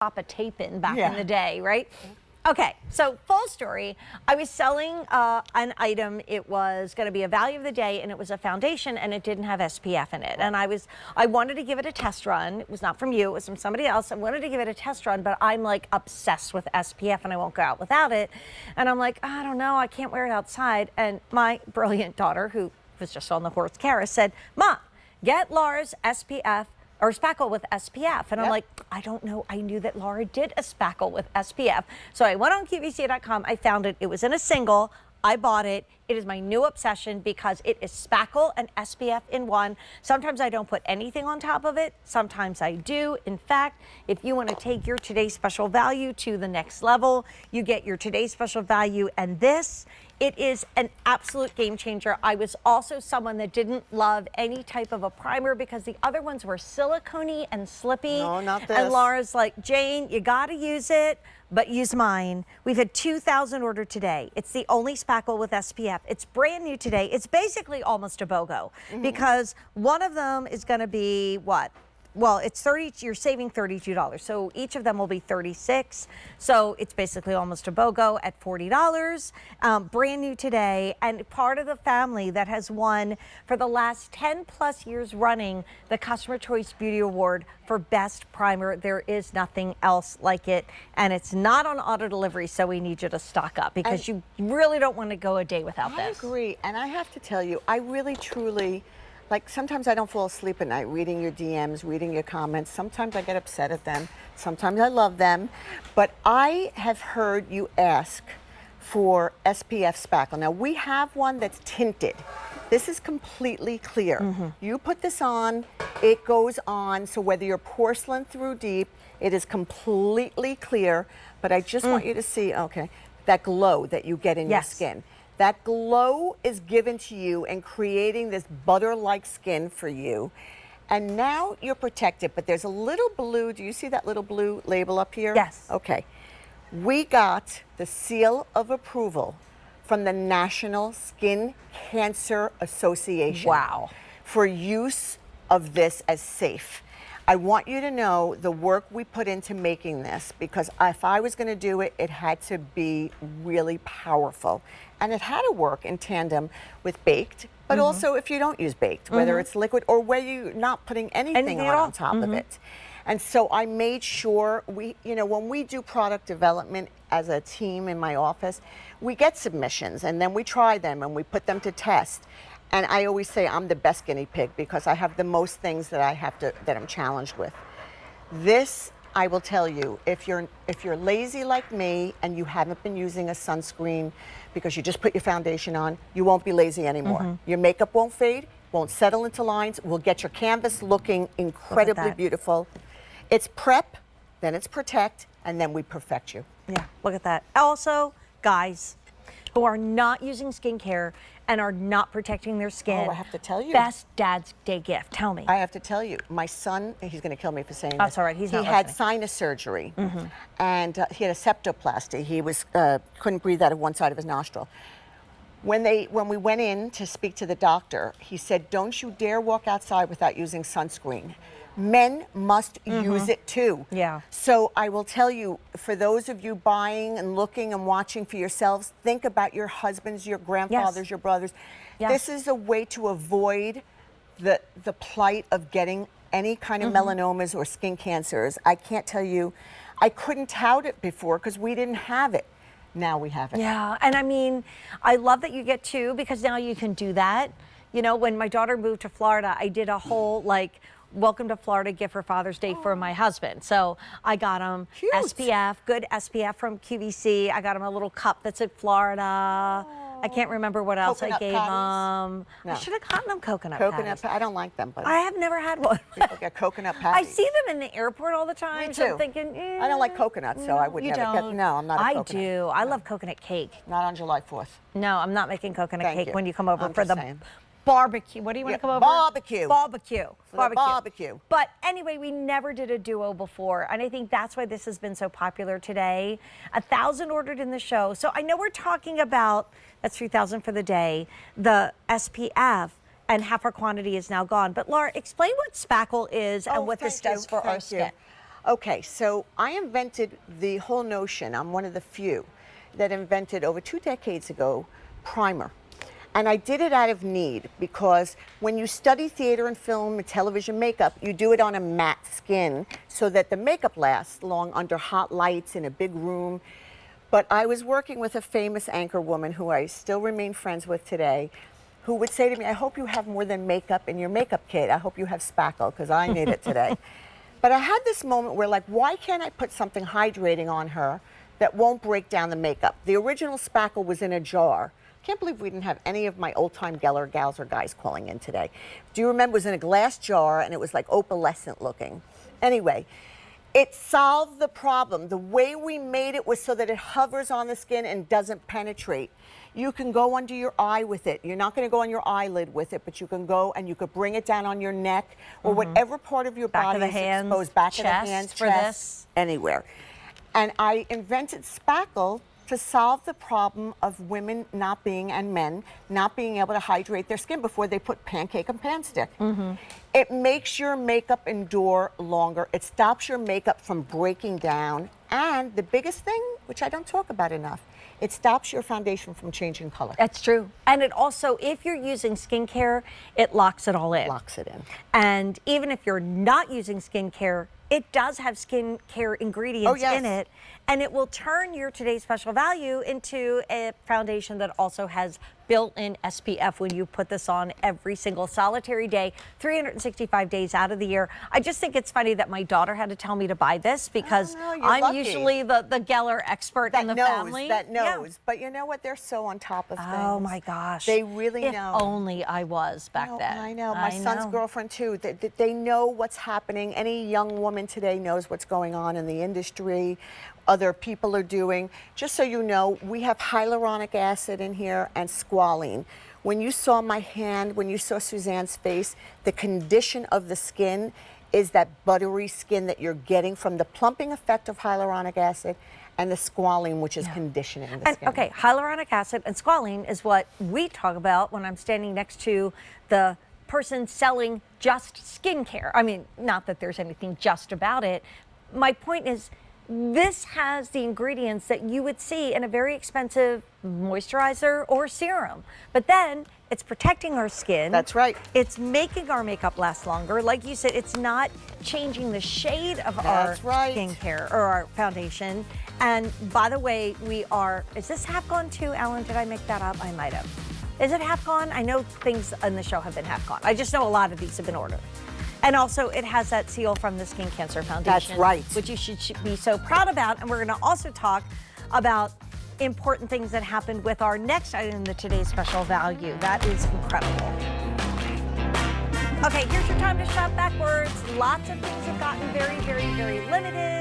pop a tape in back in the day, right? Okay, so full story, I was selling an item. It was going to be a value of the day, and it was a foundation, and it didn't have SPF in it. And I wanted to give it a test run. It was not from you, it was from somebody else. I wanted to give it a test run, but I'm like obsessed with SPF, and I won't go out without it. And I'm like, I don't know, I can't wear it outside. And my brilliant daughter, who was just on the horse, Kara, said, "Mom, get Laura's SPF or Spackle with SPF." And I'm like, I don't know. I knew that Laura did a Spackle with SPF. So I went on QVC.com. I found it. It was in a single. I bought it. It is my new obsession because it is Spackle and SPF in one. Sometimes I don't put anything on top of it. Sometimes I do. In fact, if you want to take your today's special value to the next level, you get your today's special value and this. It is an absolute game changer. I was also someone that didn't love any type of a primer because the other ones were silicone-y and slippy. No, not this. And Laura's like, Jane, you gotta use it, but use mine. We've had 2,000 ordered today. It's the only Spackle with SPF. It's brand new today. It's basically almost a BOGO because one of them is gonna be what? Well, it's 30, you're saving $32. So each of them will be 36. So it's basically almost a BOGO at $40. Brand new today, and part of the family that has won for the last 10 plus years running the Customer Choice Beauty Award for Best Primer. There is nothing else like it. And it's not on auto delivery, so we need you to stock up because you really don't want to go a day without this. I agree. And I have to tell you, I really, truly, like sometimes I don't fall asleep at night reading your DMs, reading your comments. Sometimes I get upset at them. Sometimes I love them. But I have heard you ask for SPF Spackle. Now we have one that's tinted. This is completely clear. You put this on, it goes on. So whether you're porcelain through deep, it is completely clear. But I just want you to see, okay, that glow that you get in your skin. That glow is given to you and creating this butter-like skin for you. And now you're protected, but there's a little blue, do you see that little blue label up here? Yes. Okay. We got the seal of approval from the National Skin Cancer Association. Wow. For use of this as safe. I want you to know the work we put into making this, because if I was going to do it, it had to be really powerful. And it had to work in tandem with baked, but also if you don't use baked, whether it's liquid or whether you're not putting anything on top of it. And so I made sure we, you know, when we do product development as a team in my office, we get submissions and then we try them and we put them to test. And I always say I'm the best guinea pig because I have the most things that that I'm challenged with. This, I will tell you, if you're lazy like me and you haven't been using a sunscreen because you just put your foundation on, you won't be lazy anymore. Your makeup won't fade, won't settle into lines, will get your canvas looking incredibly beautiful. It's prep, then it's protect, and then we perfect you. Yeah, look at that. Also, guys who are not using skincare and are not protecting their skin. Oh, I have to tell you. Best Dad's Day gift. Tell me. I have to tell you. My son, he's going to kill me for saying this. That's all right. He's not He had sinus surgery, and he had a septoplasty. He was couldn't breathe out of one side of his nostril. When we went in to speak to the doctor, he said, "Don't you dare walk outside without using sunscreen. Men must use it too." Yeah. So I will tell you, for those of you buying and looking and watching for yourselves, think about your husbands, your grandfathers, your brothers. This is a way to avoid the plight of getting any kind of melanomas or skin cancers. I can't tell you, I couldn't tout it before because we didn't have it. Now we have it. Yeah, and I mean, I love that you get two because now you can do that. You know, when my daughter moved to Florida, I did a whole like welcome to Florida gift for Father's Day for my husband. So I got him SPF, good SPF from QVC. I got him a little cup that's in Florida. I can't remember what else I gave him. No. I should have gotten them coconut patties. I don't like them, but I have never had one. people get coconut I patties. see them in the airport all the time. Me so too. I'm thinking, I don't like coconut, so I would you never don't. get. No, I'm not a I coconut. do. I love coconut cake. Not on July 4th. No, I'm not making coconut Thank cake you. when you come over I'm for just the saying. barbecue. What do you want to come over? Barbecue. Barbecue. Barbecue. But anyway, we never did a duo before, and I think that's why this has been so popular today. 1,000 ordered in the show. So I know we're talking about, that's 3,000 for the day, the SPF, and half our quantity is now gone. But Laura, explain what Spackle is and what this does for our skin. Okay, so I invented the whole notion, I'm one of the few that invented over 2 decades ago primer. And I did it out of need because when you study theater and film and television makeup, you do it on a matte skin so that the makeup lasts long under hot lights in a big room. But I was working with a famous anchor woman who I still remain friends with today, who would say to me, I hope you have more than makeup in your makeup kit. I hope you have Spackle, because I need it today. But I had this moment where, like, why can't I put something hydrating on her that won't break down the makeup? The original Spackle was in a jar. Can't believe we didn't have any of my old-time Geller gals or guys calling in today. Do you remember? It was in a glass jar, and it was like opalescent looking. Anyway, it solved the problem. The way we made it was so that it hovers on the skin and doesn't penetrate. You can go under your eye with it. You're not going to go on your eyelid with it, but you can go and you could bring it down on your neck or whatever part of your body is exposed, back of the hands, chest, anywhere. And I invented Spackle to solve the problem of women not being, and men, not being able to hydrate their skin before they put pancake and pan stick. It makes your makeup endure longer. It stops your makeup from breaking down. And the biggest thing, which I don't talk about enough, it stops your foundation from changing color. That's true. And it also, if you're using skincare, it locks it all in. Locks it in. And even if you're not using skincare, it does have skincare ingredients in it, and it will turn your today's special value into a foundation that also has built-in SPF when you put this on every single solitary day, 365 days out of the year. I just think it's funny that my daughter had to tell me to buy this because I'm lucky. Usually the Geller expert in the family. That knows. But you know what? They're so on top of things. Oh my gosh. They really know. If only I was back then. I know. My son's girlfriend too. They know what's happening. Any young woman today knows what's going on in the industry. Other people are doing. Just so you know, we have hyaluronic acid in here and squalene. When you saw my hand, when you saw Suzanne's face, the condition of the skin is that buttery skin that you're getting from the plumping effect of hyaluronic acid and the squalene, which is conditioning the skin. Okay, hyaluronic acid and squalene is what we talk about when I'm standing next to the person selling just skincare. I mean, not that there's anything just about it. My point is, this has the ingredients that you would see in a very expensive moisturizer or serum. But then it's protecting our skin. That's right. It's making our makeup last longer. Like you said, it's not changing the shade of our skincare or our foundation. And by the way, is this half gone too, Ellen? Did I make that up? I might have. Is it half gone? I know things on the show have been half gone. I just know a lot of these have been ordered. And also, it has that seal from the Skin Cancer Foundation. That's right. Which you should be so proud about. And we're going to also talk about important things that happened with our next item in the Today's Special Value. That is incredible. Okay, here's your time to shop backwards. Lots of things have gotten very, very, very limited.